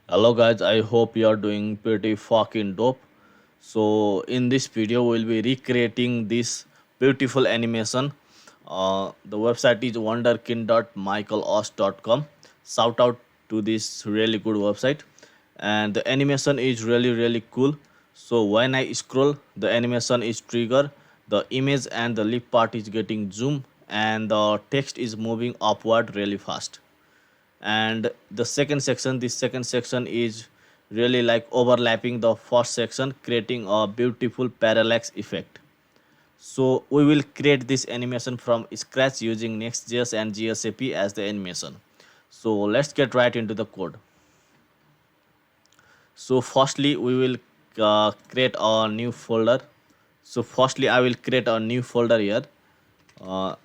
Hello guys, I hope you are doing pretty fucking dope. So in this video we'll be recreating this beautiful animation. The website is wonderkin.michaelos.com. Shout out to this really good website. And the animation is really cool. So when I scroll, the animation is trigger, the image and the lip part is getting zoom and the text is moving upward really fast. And this second section is really like overlapping the first section, creating a beautiful parallax effect. So we will create this animation from scratch using Next.Js and GSAP as the animation. So let's get right into the code. So firstly we will create a new folder. So firstly I will create a new folder here. uh,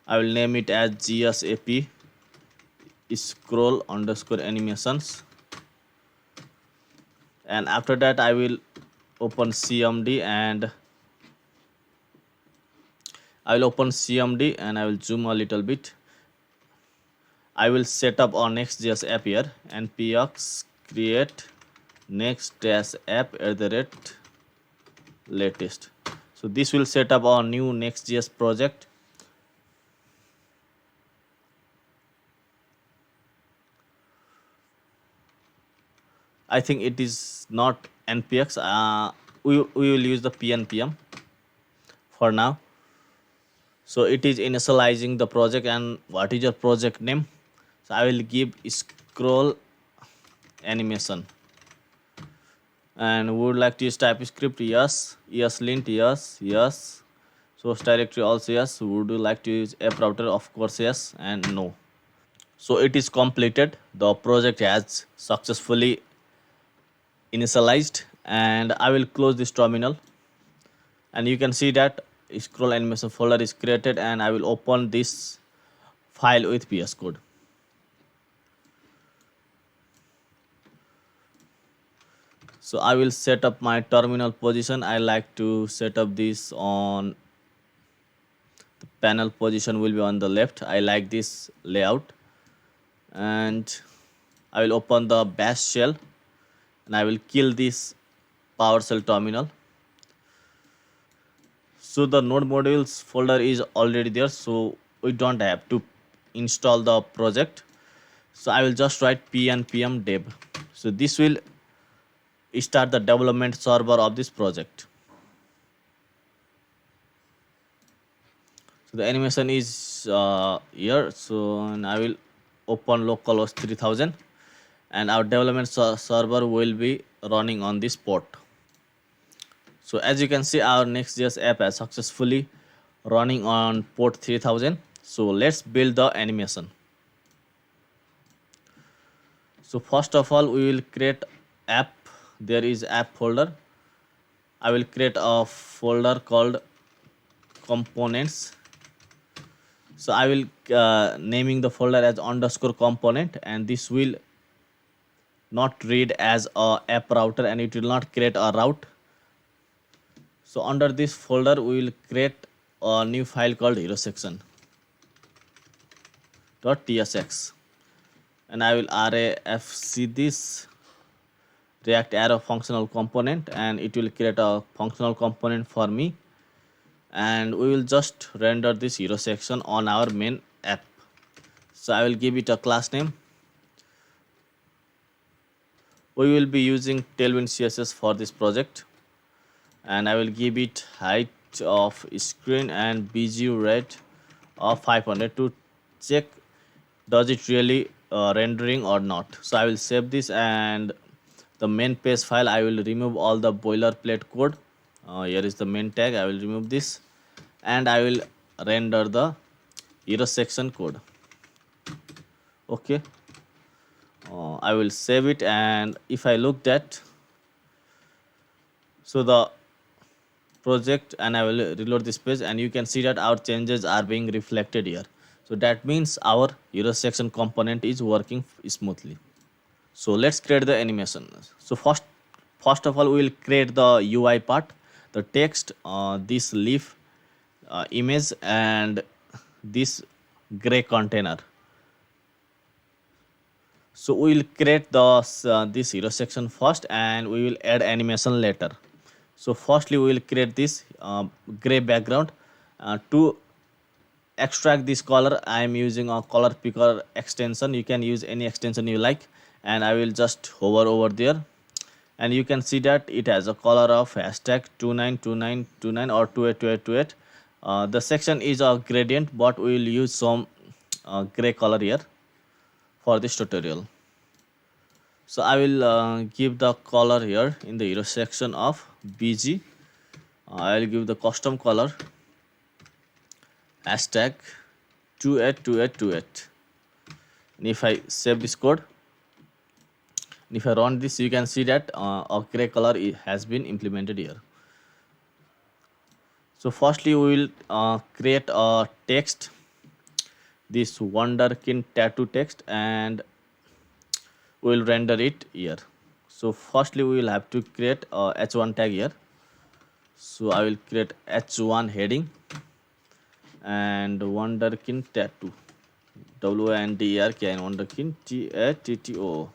I will name it as GSAP scroll underscore animations, and after that I will open cmd and I will zoom a little bit. I will set up our Next.Js app here, npx create Next.Js app at the rate latest. So this will set up our new Next.Js project. I think it is not npx. We will use the pnpm for now. So it is initializing the project. And what is your project name? So I will give scroll animation, and we would like to use TypeScript. Yes, lint. Yes, source directory also yes. Would you like to use app router? Of course yes, and no. So it is completed. The project has successfully initialized, and I will close this terminal, and you can see that scroll animation folder is created, and I will open this file with VS Code. So I will set up my terminal position. I like to set up this on the panel position will be on the left. I like this layout, and I will open the bash shell, and I will kill this PowerShell terminal. So the node modules folder is already there, so we don't have to install the project. So I will just write pnpm dev. So this will start the development server of this project. So the animation is here. So and I will open localhost 3000, and our development server will be running on this port. So as you can see, our Next.js app has successfully running on port 3000. So let's build the animation. So first of all, we will create app. There is app folder. I will create a folder called components. So I will naming the folder as underscore component, and this will not read as a app router, and it will not create a route. So under this folder we will create a new file called hero section .tsx, and I will rafc this react arrow functional component, and it will create a functional component for me, and we will just render this hero section on our main app. So I will give it a class name. We will be using Tailwindcss for this project, and I will give it height of screen and BGU rate of 500 to check does it really rendering or not. So I will save this, and the main page file I will remove all the boilerplate code. Here is the main tag. I will remove this, and I will render the hero section code. Okay. I will save it, and if I looked at so the project, and I will reload this page, and you can see that our changes are being reflected here. So that means our hero section component is working smoothly. So let's create the animation. So first of all we will create the UI part, the text, this leaf image, and this gray container. So we will create the this hero section first, and we will add animation later. So firstly we will create this gray background. To extract this color, I am using a color picker extension. You can use any extension you like, and I will just hover over there, and you can see that it has a color of hashtag 292929 or 282828. The section is a gradient, but we will use some gray color here for this tutorial. So I will give the color here in the hero section of BG. I will give the custom color hashtag 282828. And if I save this code, and if I run this, you can see that a gray color has been implemented here. So firstly we will create a text, this wonderkin tattoo text, and we will render it here. So firstly we will have to create a h1 tag here. So I will create h1 heading and wonderkin tattoo, WNDERKIN, wonderkin TATTO,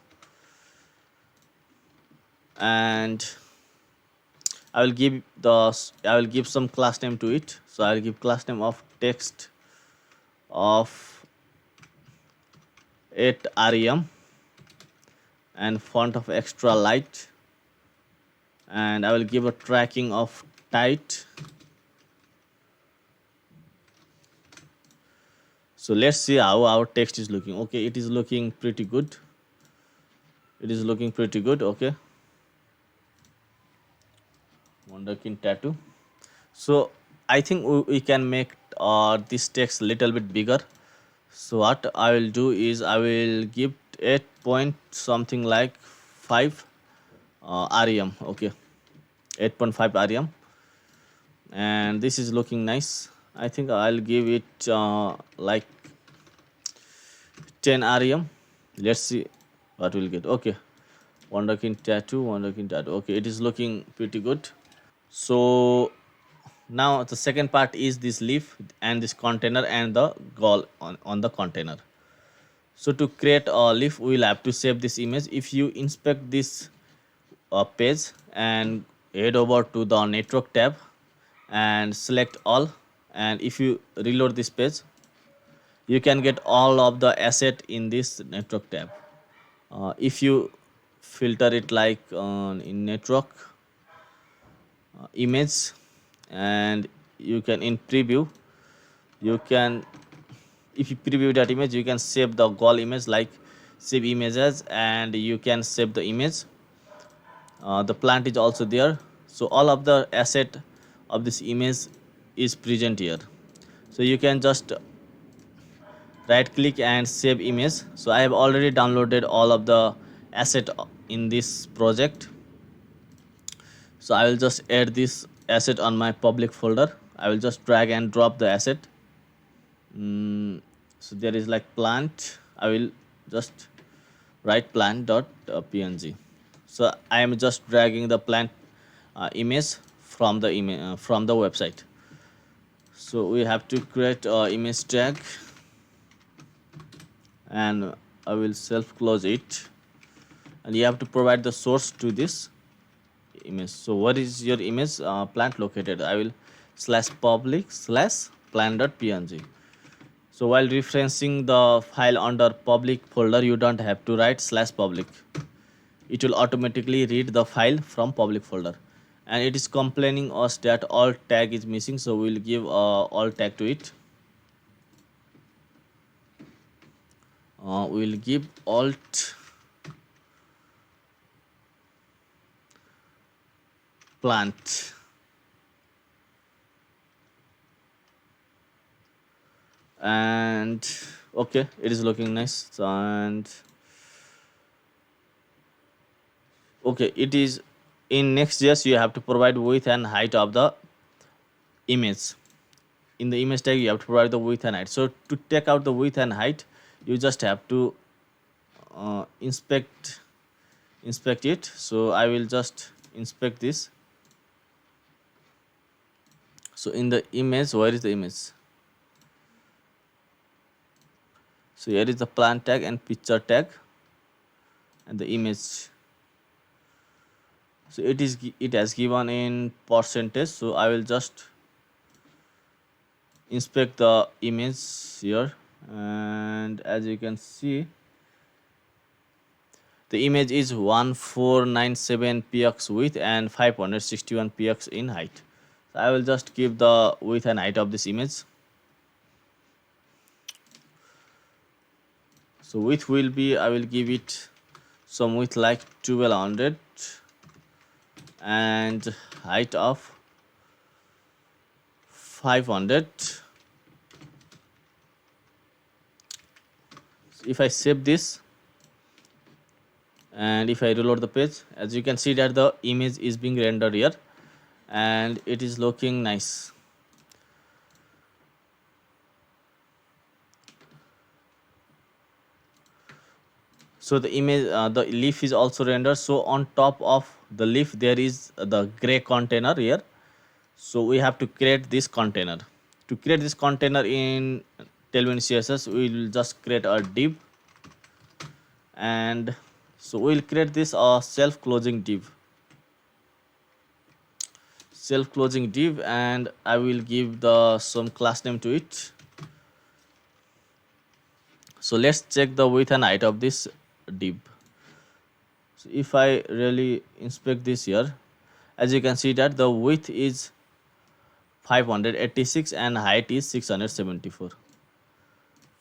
and I will give some class name to it. So I will give class name of text of 8 rem and font of extra light, and I will give a tracking of tight. So let's see how our text is looking. Okay, it is looking pretty good. Okay, wonderkin tattoo. So I think we can make this text little bit bigger. So what I will do is I will give 8 point something like 5 rem. Okay, 8.5 rem, and this is looking nice. I think I'll give it like 10 rem. Let's see what we'll get. Okay, wonderkin tattoo. Okay, it is looking pretty good. So now the second part is this leaf and this container and the goal on the container. So to create a leaf, we will have to save this image. If you inspect this page and head over to the network tab and select all, and if you reload this page, you can get all of the asset in this network tab. If you filter it like in network image, and you can in preview, you can, if you preview that image, you can save the goal image like save images, and you can save the image. The plant is also there, so all of the asset of this image is present here. So you can just right click and save image. So I have already downloaded all of the asset in this project. So I will just add this asset on my public folder. I will just drag and drop the asset. So there is like plant. I will just write plant.png. So I am just dragging the plant image from the from the website. So we have to create image tag, and I will self close it, and you have to provide the source to this image. So what is your image plant located? I will /public/plant.png. So while referencing the file under public folder, you don't have to write /public. It will automatically read the file from public folder, and it is complaining us that alt tag is missing. So we'll give alt tag to it. We'll give alt plant, and okay, it is looking nice. And okay, it is in Next.Js. You have to provide width and height of the image. In the image tag, you have to provide the width and height. So to take out the width and height, you just have to inspect it. So I will just inspect this. So in the image, where is the image? So here is the plant tag and picture tag and the image. So it has given in percentage. So I will just inspect the image here, and as you can see, the image is 1497 px width and 561 px in height. So I will just give the width and height of this image. So width will be, I will give it some width like 1200 and height of 500. So if I save this and if I reload the page, as you can see that the image is being rendered here and it is looking nice. So the image, the leaf is also rendered. So on top of the leaf there is the gray container here. So we have to create this container. To create this container in Tailwindcss, we will just create a div, and so we will create this self-closing div. Self-closing div, and I will give the some class name to it. So let's check the width and height of this div. So if I really inspect this here, as you can see that the width is 586 and height is 674.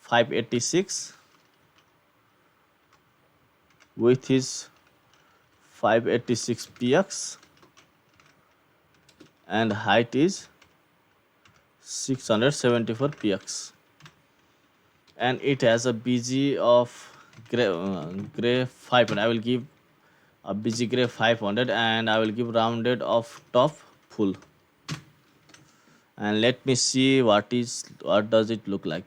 586, width is 586 px and height is 674 px, and it has a BG of gray 500. I will give a BG gray 500 and I will give rounded of top full, and let me see what does it look like.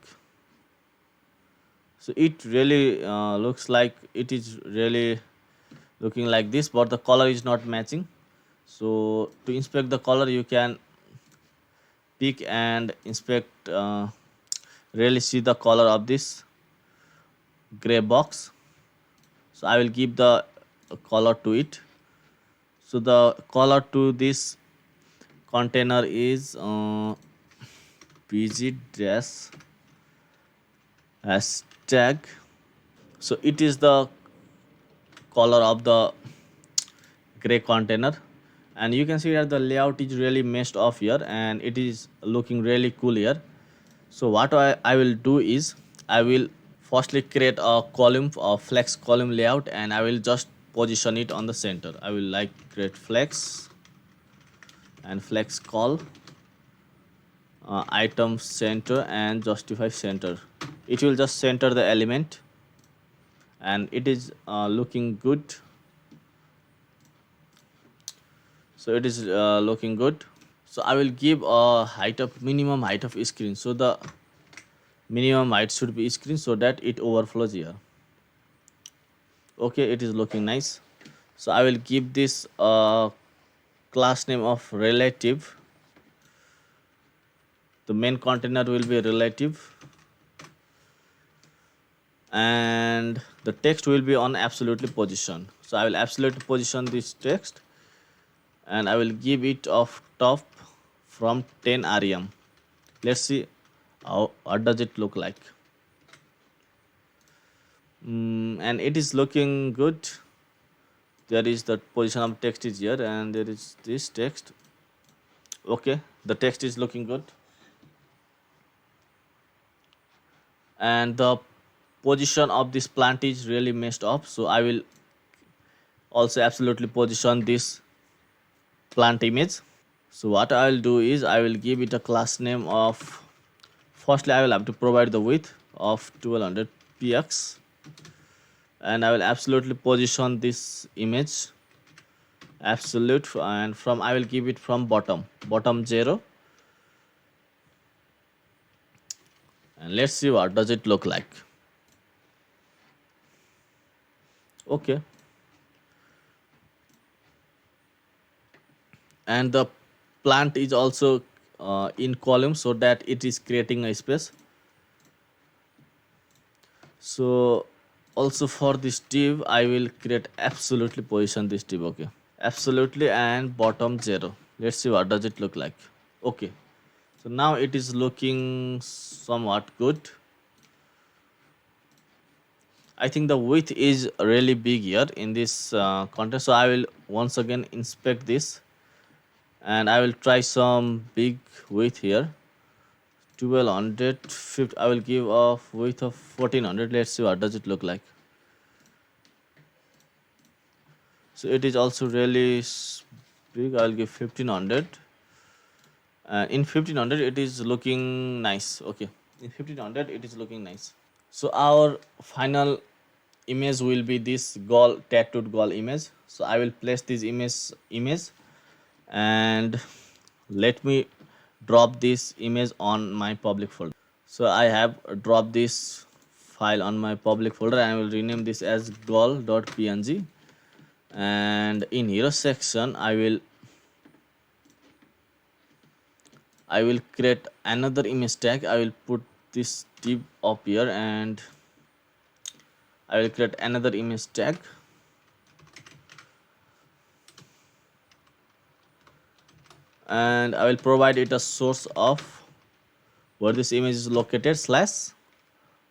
So it really looks like it is really looking like this, but the color is not matching. So to inspect the color, you can pick and inspect, really see the color of this gray box. So I will give the color to it. So the color to this container is pg dash hashtag. So it is the color of the gray container, and you can see that the layout is really messed off here and it is looking really cool here. So what I will do is I will firstly create a column, a flex column layout, and I will just position it on the center. I will like create flex and flex call item center and justify center. It will just center the element and it is looking good. So it is looking good. So I will give a height of minimum height of screen. So the minimum height should be screen so that it overflows here. Okay, it is looking nice. So I will give this class name of relative. The main container will be relative and the text will be on absolutely position. So I will absolutely position this text and I will give it of top from 10 rem. Let's see what does it look like. And it is looking good. There is the position of text is here and there is this text. Okay, the text is looking good and the position of this plant is really messed up. So I will also absolutely position this plant image. So what I will do is I will give it a class name of, firstly I will have to provide the width of 1200 px and I will absolutely position this image absolute, and from I will give it from bottom 0, and let's see what does it look like. Okay, and the plant is also in column so that it is creating a space. So also for this div I will create absolutely position this div. Okay, absolutely, and bottom 0. Let's see what does it look like. Okay, so now it is looking somewhat good. I think the width is really big here in this content, so I will once again inspect this and I will try some big width here. 1200 50, I will give a width of 1400. Let's see what does it look like. So it is also really big. I'll give 1500. In 1500 it is looking nice. Okay, in 1500 it is looking nice. So our final image will be this goal, tattooed goal image. So I will place this image and let me drop this image on my public folder. So I have dropped this file on my public folder and I will rename this as goal.png. And in hero section I will create another image tag. I will put this div up here and I will create another image tag. And I will provide it a source of where this image is located slash.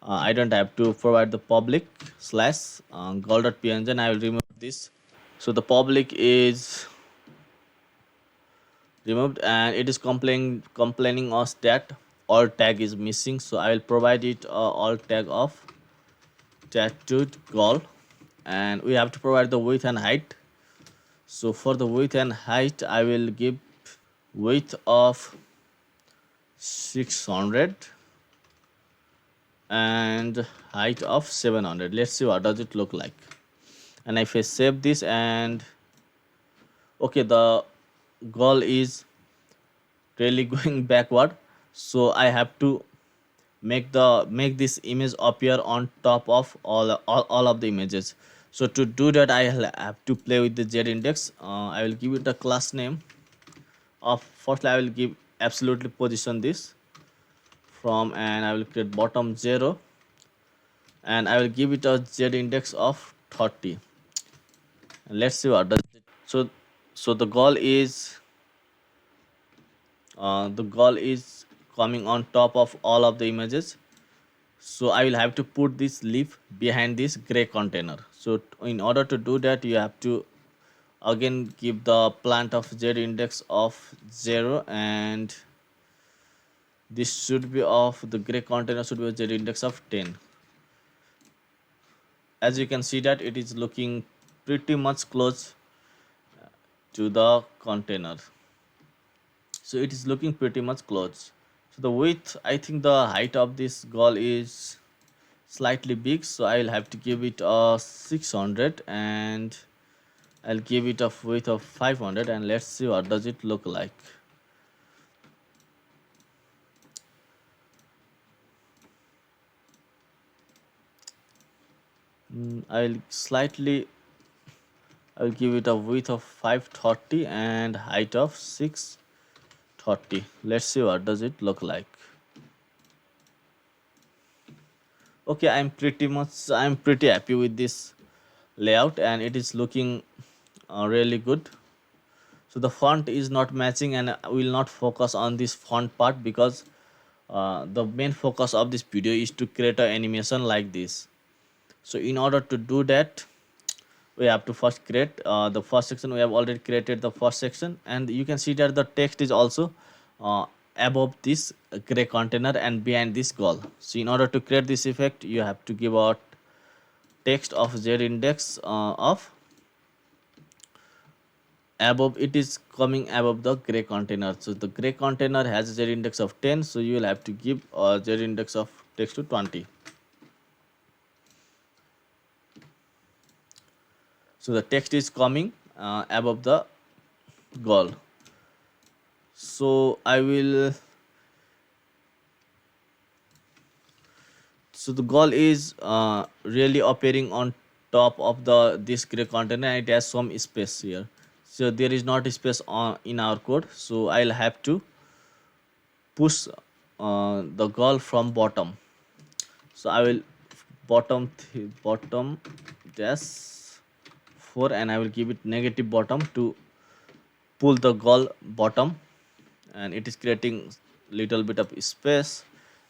I don't have to provide the public slash goal.png, and I will remove this. So the public is removed and it is complaining us that all tag is missing. So I will provide it all tag of tattooed goal, and we have to provide the width and height. So for the width and height I will give width of 600 and height of 700. Let's see what does it look like. And if I save this, and okay, the goal is really going backward, so I have to make this image appear on top of all of the images. So to do that I have to play with the z index. I will give it a class name of, first I will give absolutely position this from, and I will create bottom 0 and I will give it a z index of 30. And let's see what does it. So the goal is coming on top of all of the images. So I will have to put this leaf behind this gray container. So in order to do that you have to again give the plant of z index of 0, and this should be of the gray container should be a z index of 10. As you can see that it is looking pretty much close to the container. So it is looking pretty much close. So the width, I think the height of this goal is slightly big, so I'll have to give it a 600 and I'll give it a width of 500, and let's see what does it look like. I'll give it a width of 530 and height of 630. Let's see what does it look like. Okay, I'm pretty happy with this layout and it is looking really good. So the font is not matching and I will not focus on this font part because the main focus of this video is to create an animation like this. So in order to do that we have to first create the first section. We have already created the first section, and you can see that the text is also above this gray container and behind this goal. So in order to create this effect you have to give out text of z index of above, it is coming above the gray container. So the gray container has a z index of 10, so you will have to give a z index of text to 20. So the text is coming above the goal. So so the goal is really appearing on top of this gray container and it has some space here. So there is not space in our code, so I'll have to push the goal from bottom. So I will bottom dash 4, and I will give it negative bottom to pull the goal bottom, and it is creating little bit of space.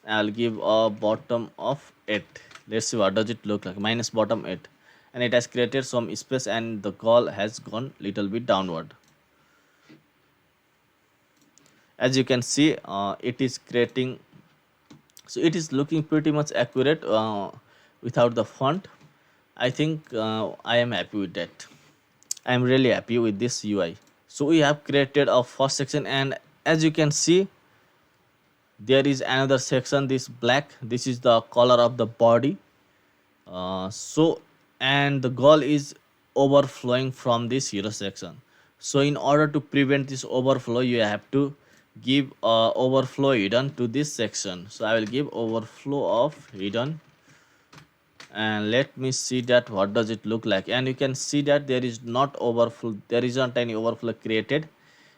I'll give a bottom of 8. Let's see what does it look like. Minus bottom 8, and it has created some space, and the goal has gone little bit downward. As you can see, it is creating, so it is looking pretty much accurate without the font. I think I am happy with that. I am really happy with this UI. So we have created a first section, and as you can see, there is another section, this black, this is the color of the body. So and the goal is overflowing from this hero section. So in order to prevent this overflow, you have to give overflow hidden to this section. So I will give overflow of hidden, and let me see that what does it look like. And you can see that there is not overflow, there isn't any overflow created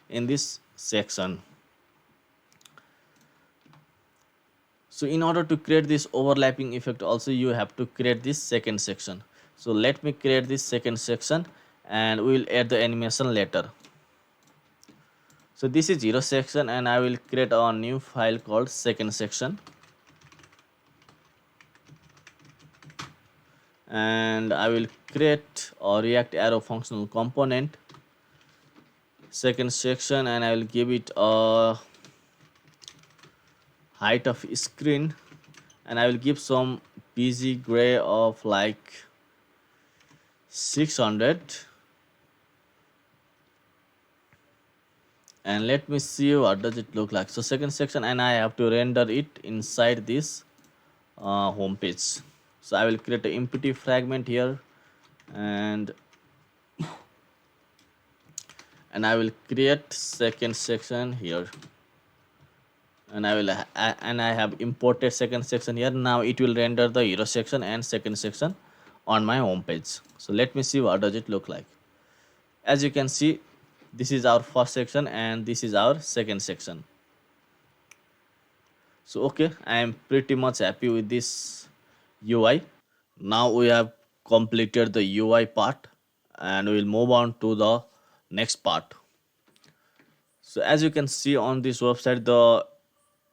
in this section. So in order to create this overlapping effect also, you have to create this second section. So let me create this second section, and we will add the animation later. So this is zero section, and I will create a new file called second section, and I will create a React arrow functional component second section, and I will give it a height of screen, and I will give some PG gray of like 600, and let me see what does it look like. So second section, and I have to render it inside this home page. So I will create an empty fragment here, and I will create second section here, and I have imported second section here. Now it will render the hero section and second section on my home page. So let me see what does it look like. As you can see, this is our first section and this is our second section. So okay, I am pretty much happy with this UI. Now we have completed the UI part, and we will move on to the next part. So as you can see on this website, the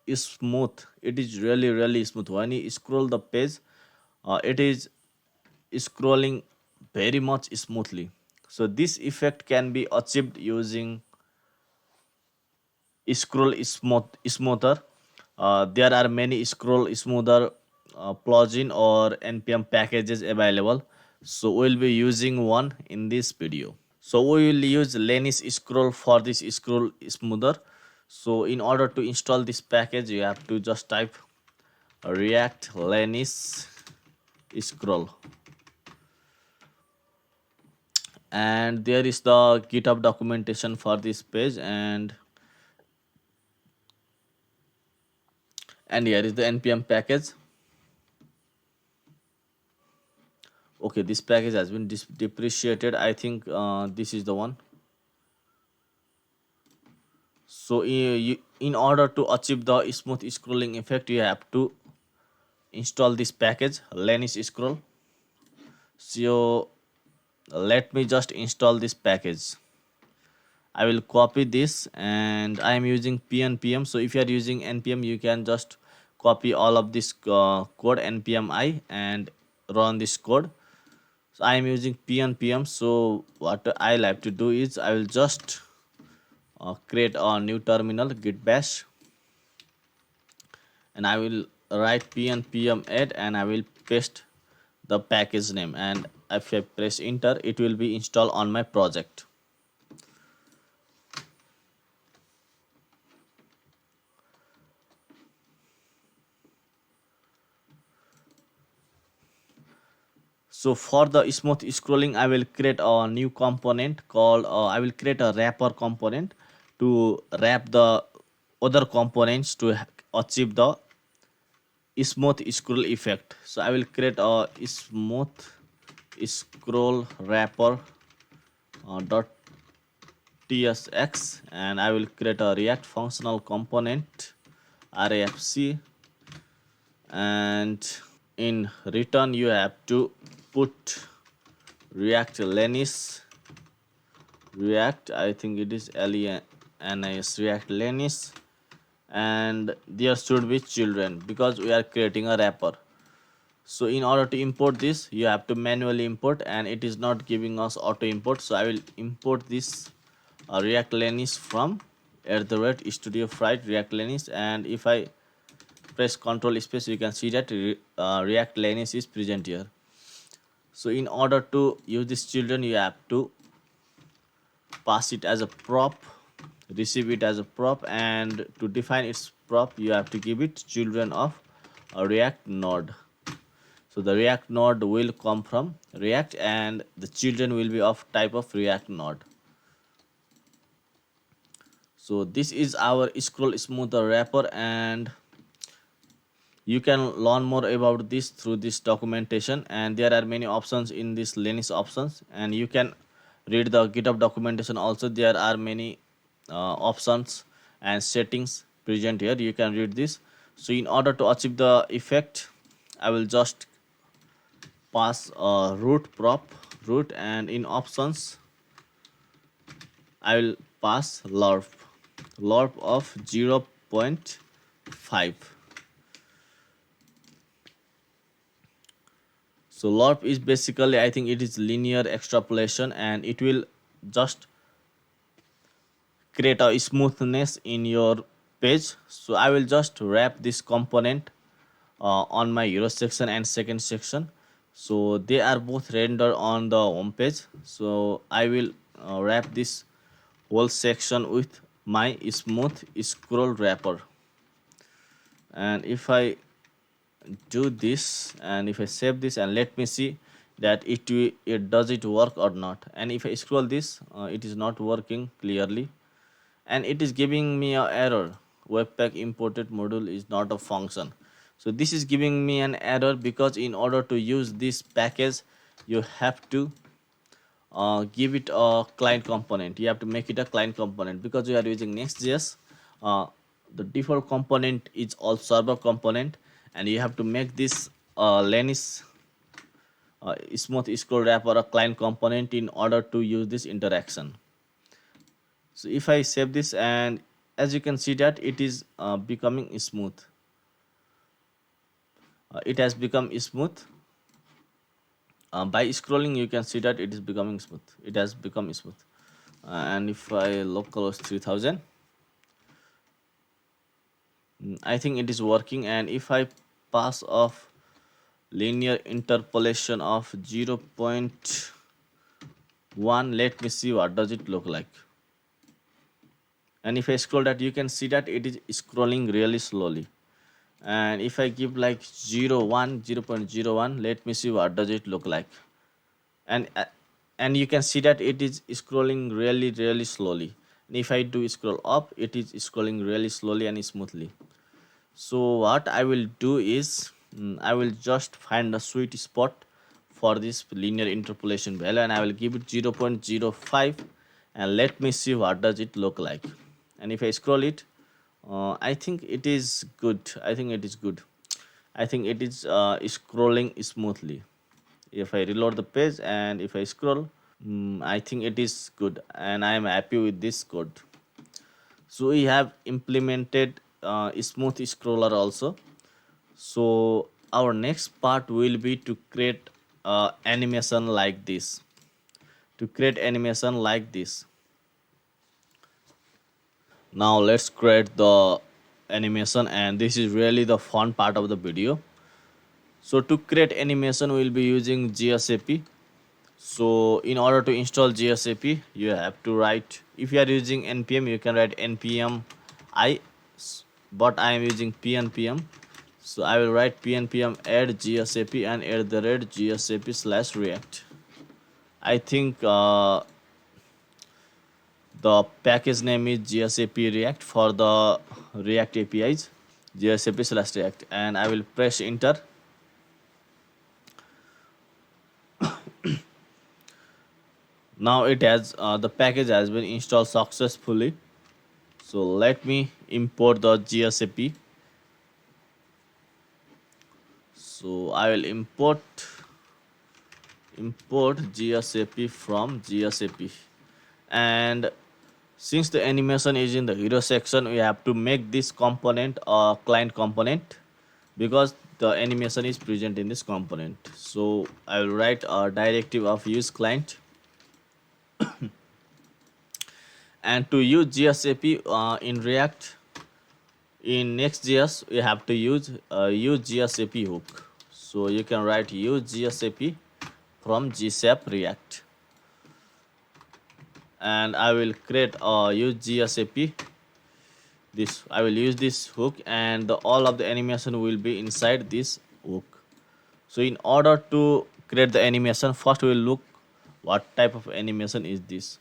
is smooth, it is really smooth. When you scroll the page, it is scrolling very much smoothly. So this effect can be achieved using smoother. There are many scroll smoother plugin or npm packages available, so we'll be using one in this video. So we will use Lenny's scroll for this scroll smoother. So in order to install this package, you have to just type react Lenny's scroll, and there is the GitHub documentation for this page, and here is the npm package. Okay, this package has been depreciated. I think this is the one. So in order to achieve the smooth scrolling effect, you have to install this package Lenny's scroll. So let me just install this package. I will copy this, and I am using npm. So if you are using npm, you can just copy all of this code npm I and run this code. So I am using npm. So what I'll have to do is I will just create a new terminal, git bash, and I will write npm add, and I will paste the package name, and if I press enter, it will be installed on my project. So for the smooth scrolling, I will create a new component called I will create a wrapper component to wrap the other components to achieve the smooth scroll effect. So I will create a smooth scroll wrapper dot tsx, and I will create a react functional component rafc, and in return you have to put react lenis react, I think it is lenis react lenis, and there should be children because we are creating a wrapper. So in order to import this you have to manually import, and it is not giving us auto import. So I will import this react lenis from @studio fright react lenis, and if I press Ctrl space you can see that react lenis is present here. So in order to use this children you have to pass it as a prop, receive it as a prop, and to define its prop you have to give it children of a react node. So the react node will come from react and the children will be of type of react node. So this is our scroll smoother wrapper, and you can learn more about this through this documentation, and there are many options in this Linux options, and you can read the GitHub documentation also. There are many options and settings present here, you can read this. So in order to achieve the effect I will just pass a root prop root, and in options I will pass lorp of 0.5. So lorp is basically, I think it is linear extrapolation, and it will just create a smoothness in your page. So I will just wrap this component on my hero section and second section. So they are both rendered on the home page. So I will wrap this whole section with my smooth scroll wrapper. And if I do this and if I save this, and let me see that it does it work or not. And if I scroll this it is not working clearly, and it is giving me a error, webpack imported module is not a function. So this is giving me an error because in order to use this package you have to give it a client component. You have to make it a client component because we are using Next.Js. The default component is all server component, and you have to make this Lenis smooth scroll wrapper a client component in order to use this interaction. So if I save this, and as you can see that it is becoming smooth. It has become smooth. By scrolling you can see that it is becoming smooth. It has become smooth. And if I localhost 3000, I think it is working. And if I pass off linear interpolation of 0.1, let me see what does it look like. And if I scroll that you can see that it is scrolling really slowly. And if I give like 0.01, let me see what does it look like. And you can see that it is scrolling really slowly. And if I do scroll up it is scrolling really slowly and smoothly. So what I will do is I will just find a sweet spot for this linear interpolation value, and I will give it 0.05, and let me see what does it look like. And if I scroll it I think it is good. I think it is scrolling smoothly. If I reload the page and if I scroll, I think it is good, and I am happy with this code. So we have implemented smooth scroller also. So our next part will be to create animation like this. Now let's create the animation, and this is really the fun part of the video. So to create animation we will be using GSAP. So in order to install GSAP you have to write, if you are using npm you can write npm I, but I am using pnpm. So I will write pnpm add GSAP and add the red GSAP/react. I think the package name is GSAP React for the React APIs, GSAP/react, and I will press enter. Now it has the package has been installed successfully. So let me import the GSAP. So I will import GSAP from GSAP. And since the animation is in the hero section, we have to make this component a client component because the animation is present in this component. So I will write a directive of use client. And to use GSAP in React, in Next.Js, we have to use GSAP hook. So you can write use GSAP from GSAP React, and I will create a use GSAP. This I will use this hook, and all of the animation will be inside this hook. So in order to create the animation, first we will look what type of animation is this.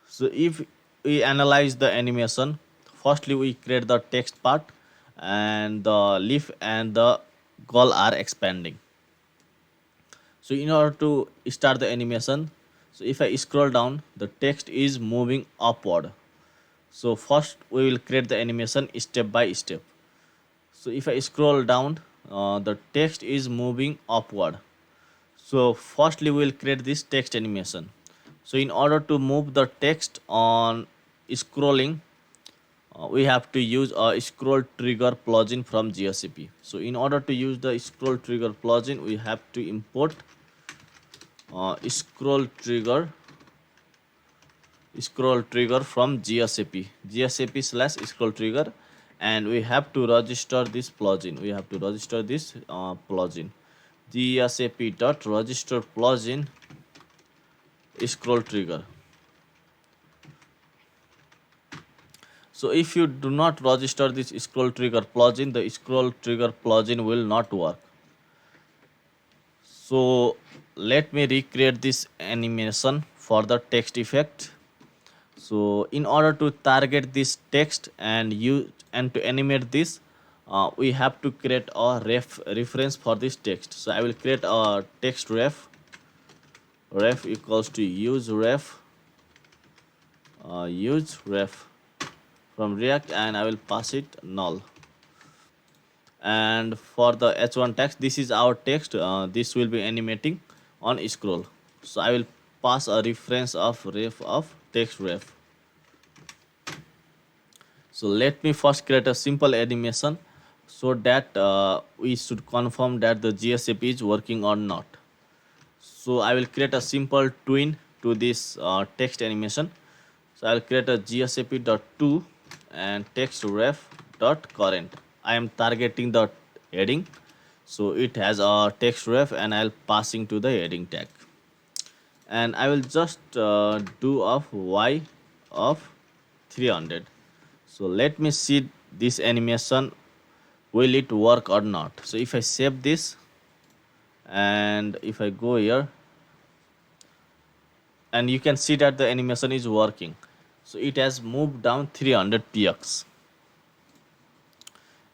So if we analyze the animation, firstly we create the text part, and the leaf and the goal are expanding. So in order to start the animation, so if I scroll down, the text is moving upward. So first we will create the animation step by step. So if I scroll down, the text is moving upward. So firstly we will create this text animation. So in order to move the text on scrolling, we have to use a scroll trigger plugin from GSAP. So in order to use the scroll trigger plugin, we have to import scroll trigger from GSAP slash scroll trigger, and we have to register this plugin. Plugin GSAP dot register plugin scroll trigger. So if you do not register this scroll trigger plugin, the scroll trigger plugin will not work. So let me recreate this animation for the text effect. So in order to target this text and to animate this, we have to create a reference for this text. So I will create a text ref equals to use ref from React, and I will pass it null. And for the h1 text, this is our text. This will be animating on scroll. So I will pass a reference of ref of text ref. So let me first create a simple animation so that we should confirm that the GSAP is working or not. So I will create a simple twin to this text animation. So I will create a GSAP.to and text ref dot current. I am targeting the heading, so it has a text ref, and I'll passing to the heading tag. And I will just do of y of 300. So let me see this animation, will it work or not. So if I save this and if I go here, and you can see that the animation is working. So it has moved down 300 px.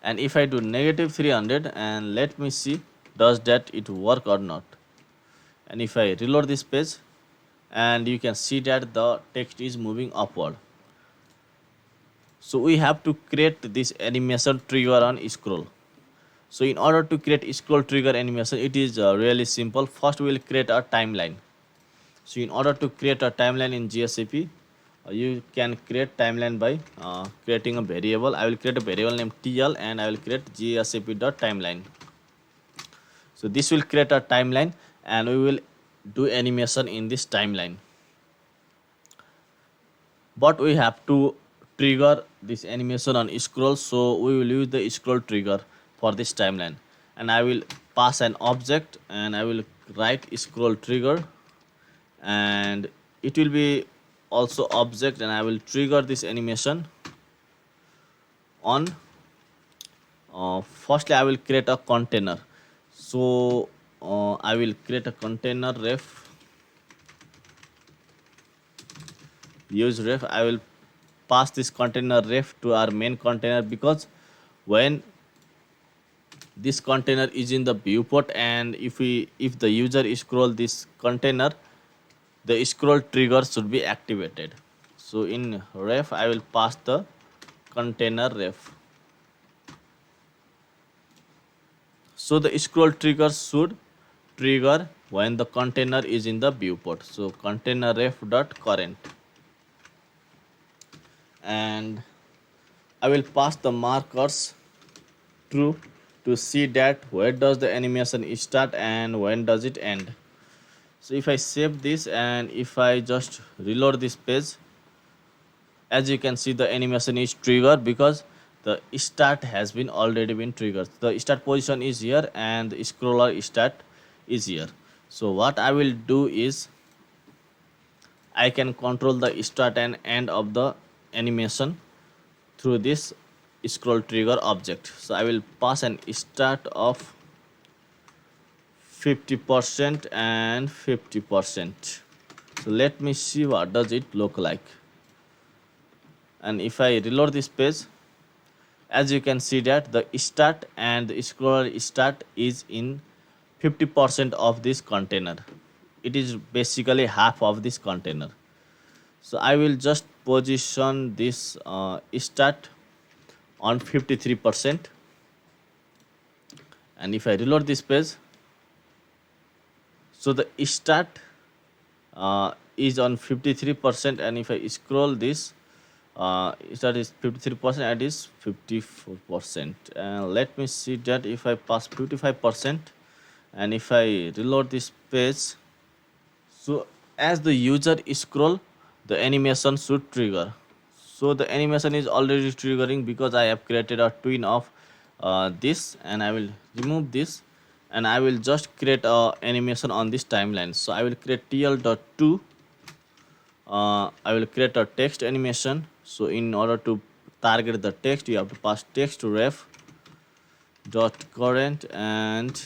And if I do negative 300, and let me see does that it work or not. And if I reload this page, and you can see that the text is moving upward. So we have to create this animation trigger on scroll. So in order to create scroll trigger animation, it is really simple. First we will create a timeline. So in order to create a timeline in GSAP, you can create timeline by creating a variable. I will create a variable named TL, and I will create GSAP.timeline. So this will create a timeline, and we will do animation in this timeline. But we have to trigger this animation on scroll, so we will use the scroll trigger for this timeline. And I will pass an object, and I will write scroll trigger, and it will be also object, and I will trigger this animation on firstly I will create a container. So I will create a container ref use ref. I will pass this container ref to our main container, because when this container is in the viewport, and if the user scroll this container, the scroll trigger should be activated. So in ref I will pass the container ref. So the scroll trigger should trigger when the container is in the viewport. So container ref dot current, and I will pass the markers true to see that where does the animation start and when does it end. So if I save this and if I just reload this page, as you can see the animation is triggered because the start has been already been triggered. The start position is here and the scroller start is here. So what I will do is I can control the start and end of the animation through this scroll trigger object. So I will pass an start of 50% and 50%. So let me see what does it look like. And if I reload this page, as you can see that the start and the scroller start is in 50% of this container. It is basically half of this container. So I will just position this start on 53%, and if I reload this page, so the start is on 53%, and if I scroll this, start is 53% and is 54%. And let me see that if I pass 55% and if I reload this page, so as the user scroll, the animation should trigger. So the animation is already triggering because I have created a twin of this, and I will remove this and I will just create a animation on this timeline. So I will create tl.2. I will create a text animation. So in order to target the text, you have to pass text to ref dot current, and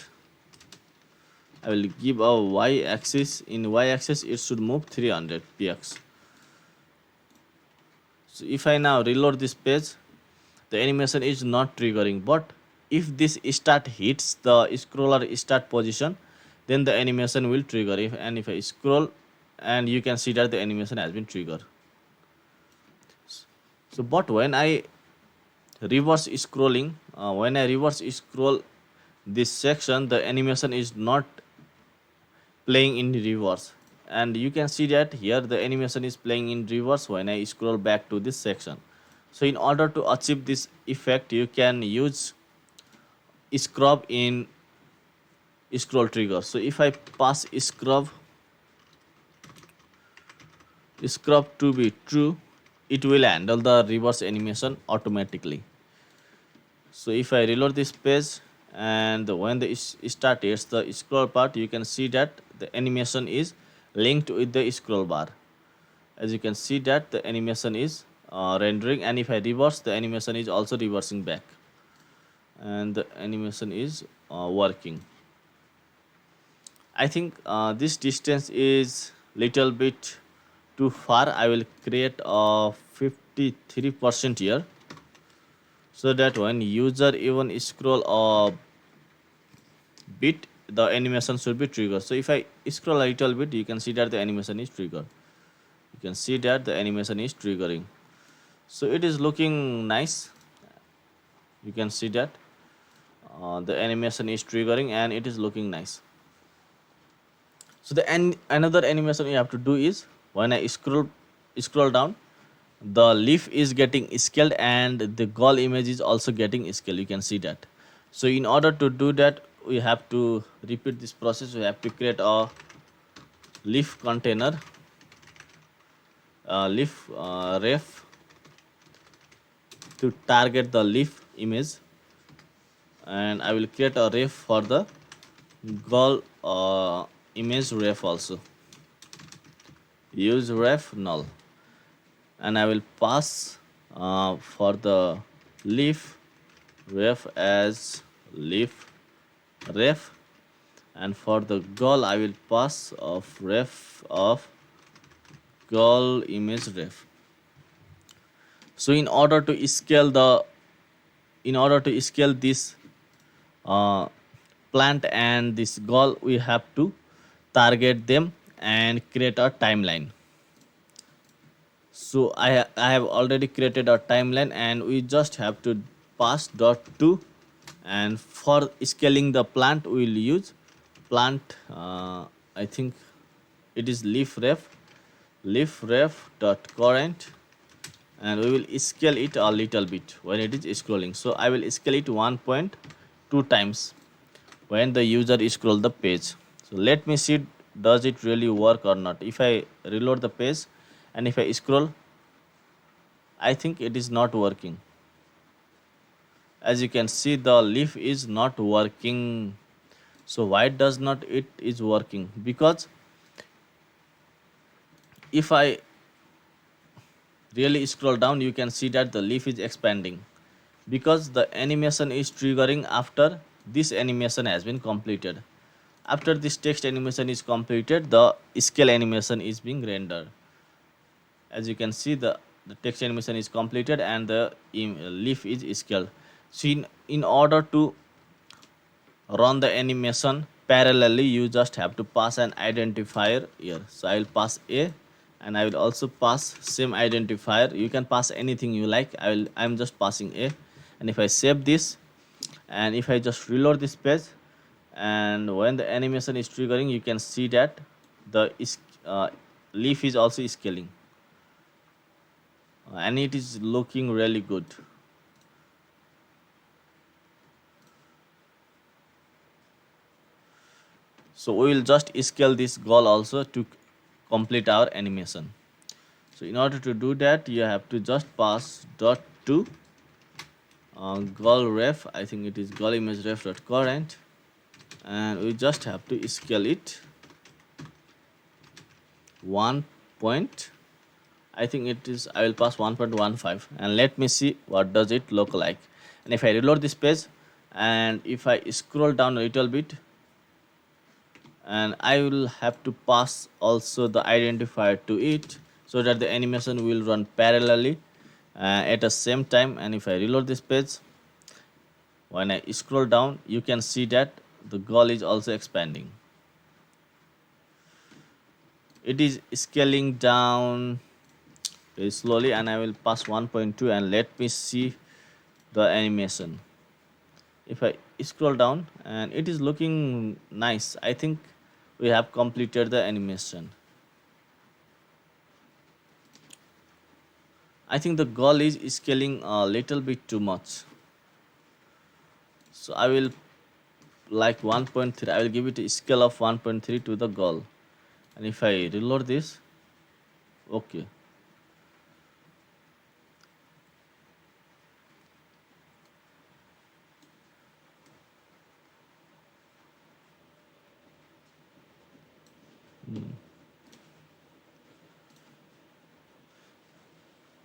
I will give a y-axis. In y-axis, it should move 300 px. So if I now reload this page, the animation is not triggering. But if this start hits the scroller start position, then the animation will trigger. If I scroll, and you can see that the animation has been triggered. So, but when I reverse scrolling, when I reverse scroll this section, the animation is not playing in reverse, and you can see that here the animation is playing in reverse when I scroll back to this section. So in order to achieve this effect, you can use scrub in scroll trigger. So if I pass scrub to be true, it will handle the reverse animation automatically. So if I reload this page, and when the start hits the scroll part, you can see that the animation is linked with the scroll bar. As you can see that the animation is rendering, and if I reverse, the animation is also reversing back, and the animation is working. I think this distance is little bit too far. I will create a 53% here, so that when user even scroll a bit, the animation should be triggered. So if I scroll a little bit, you can see that the animation is triggered. You can see that the animation is triggering. So it is looking nice. You can see that the animation is triggering and it is looking nice. So the another animation you have to do is when I scroll down, the leaf is getting scaled and the goal image is also getting scaled. You can see that. So in order to do that, we have to repeat this process. We have to create a leaf container, leaf ref to target the leaf image, and I will create a ref for the goal image ref also. Use ref null, and I will pass for the leaf ref as leaf ref, and for the goal I will pass of ref of goal image ref. So in order to scale this plant and this goal, we have to target them and create a timeline. So I have already created a timeline, and we just have to pass dot to And for scaling the plant, we will use plant, I think it is leaf ref dot current, and we will scale it a little bit when it is scrolling. So I will scale it 1.2 times when the user scroll the page. So let me see, does it really work or not. If I reload the page and if I scroll, I think it is not working. As you can see, the leaf is not working. So why does not it is working? Because if I really scroll down, you can see that the leaf is expanding, because the animation is triggering after this animation has been completed. After this text animation is completed, the scale animation is being rendered. As you can see, the text animation is completed and the leaf is scaled. So in order to run the animation parallelly, you just have to pass an identifier here. So I will pass a, and I will also pass same identifier. You can pass anything you like. I'm just passing a. And if I save this and if I just reload this page, and when the animation is triggering, you can see that the uh, leaf is also scaling, and it is looking really good. So we will just scale this goal also to complete our animation. So in order to do that, you have to just pass dot to goal ref. I think it is goal image ref dot current, and we just have to scale it 1 point. I think it is, I will pass 1.15, and let me see what does it look like. And if I reload this page and if I scroll down a little bit, and I will have to pass also the identifier to it, so that the animation will run parallelly at the same time. And if I reload this page, when I scroll down, you can see that the goal is also expanding. It is scaling down very slowly, and I will pass 1.2, and let me see the animation. If I scroll down, and it is looking nice, I think we have completed the animation. I think the goal is scaling a little bit too much. So I will like 1.3, I will give it a scale of 1.3 to the goal. And if I reload this, okay.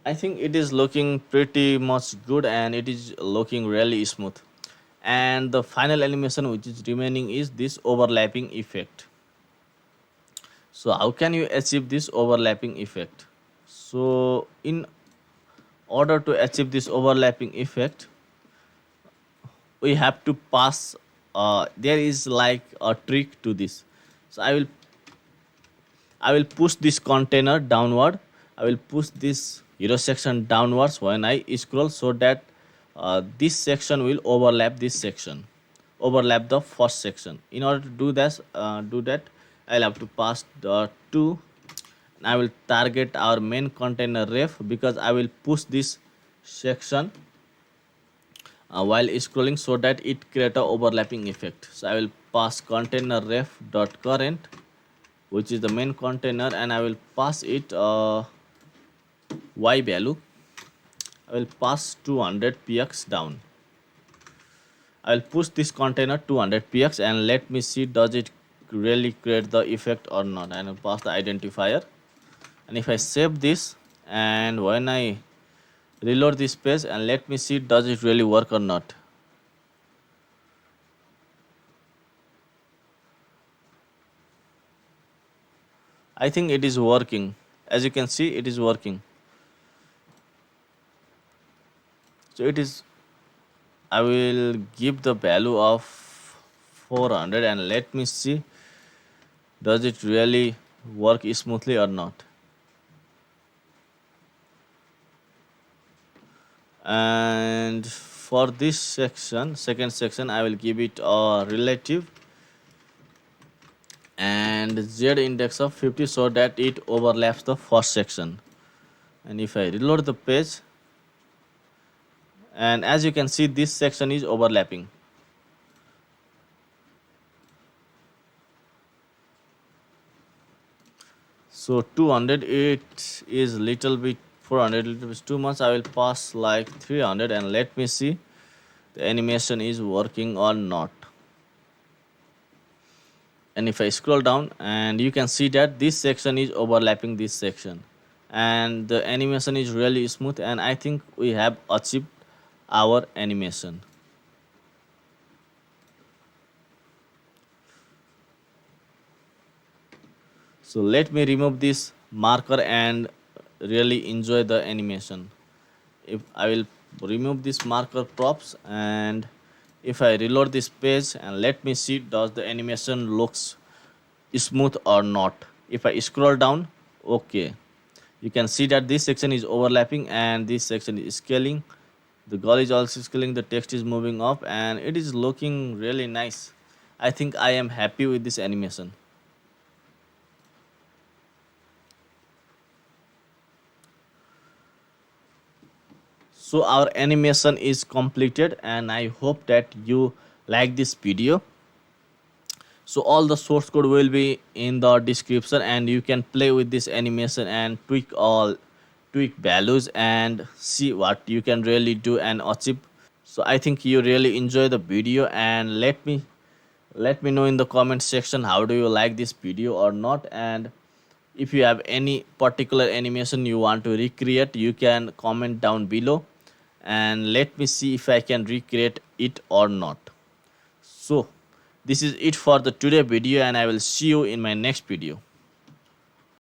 I think it is looking pretty much good, and it is looking really smooth. And the final animation which is remaining is this overlapping effect. So how can you achieve this overlapping effect? So in order to achieve this overlapping effect, we have to pass, there is like a trick to this. So I will push this container downward. I will push this hero section downwards when I scroll, so that this section will overlap this section, overlap the first section. In order to do that, I'll have to pass the two. And I will target our main container ref, because I will push this section while scrolling, so that it create a overlapping effect. So I will pass container ref dot current, which is the main container, and I will pass it y value. I will pass 200 px down. I will push this container 200 px, and let me see, does it really create the effect or not. And I will pass the identifier. And if I save this, and when I reload this page, and let me see, does it really work or not. I think it is working. As you can see, it is working. So it is, I will give the value of 400, and let me see, does it really work smoothly or not. And for this section, second section, I will give it a relative and z index of 50 so that it overlaps the first section. And if I reload the page, and as you can see, this section is overlapping. So 200, it is little bit, 400 little bit too much. I will pass like 300 and let me see the animation is working or not. And if I scroll down, and you can see that this section is overlapping this section, and the animation is really smooth, and I think we have achieved our animation. So let me remove this marker and really enjoy the animation. If I will remove this marker props, and if I reload this page, and let me see does the animation looks smooth or not. If I scroll down, okay, you can see that this section is overlapping and this section is scaling. The goal is also scaling, the text is moving up, and it is looking really nice. I think I am happy with this animation. So our animation is completed, and I hope that you like this video. So all the source code will be in the description, and you can play with this animation and tweak values and see what you can really do and achieve. So I think you really enjoy the video, and let me know in the comment section how do you like this video or not. And if you have any particular animation you want to recreate, you can comment down below, and let me see if I can recreate it or not. So this is it for the today video, and I will see you in my next video.